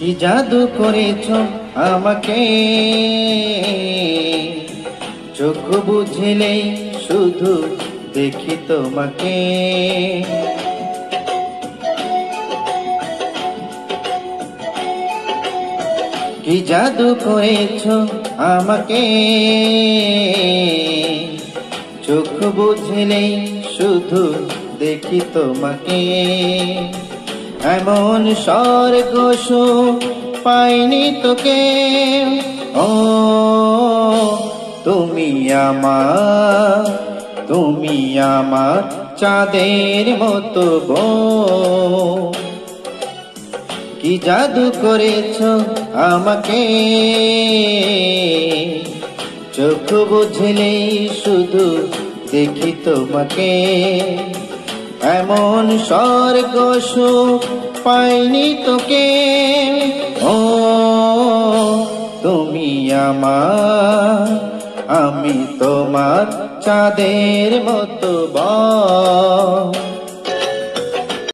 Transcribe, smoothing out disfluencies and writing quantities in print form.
কি জাদু করেছো আমাকে, চোখ বুঝলেই শুধু দেখি তোমাকে। কি জাদু করেছো আমাকে, চোখ বুঝলেই শুধু দেখি তোমাকে। এমন স্বর্গ সুখ পাইনি তোকে, ও তুমি আমার চাঁদের মতো গো। কি জাদু করেছো আমাকে, চোখ বুঝলেই শুধু দেখি তোমাকে। এমন স্বর্গ সুখ পাইনি তোকে, ও তুমি আমি তোমার চাঁদের মতো।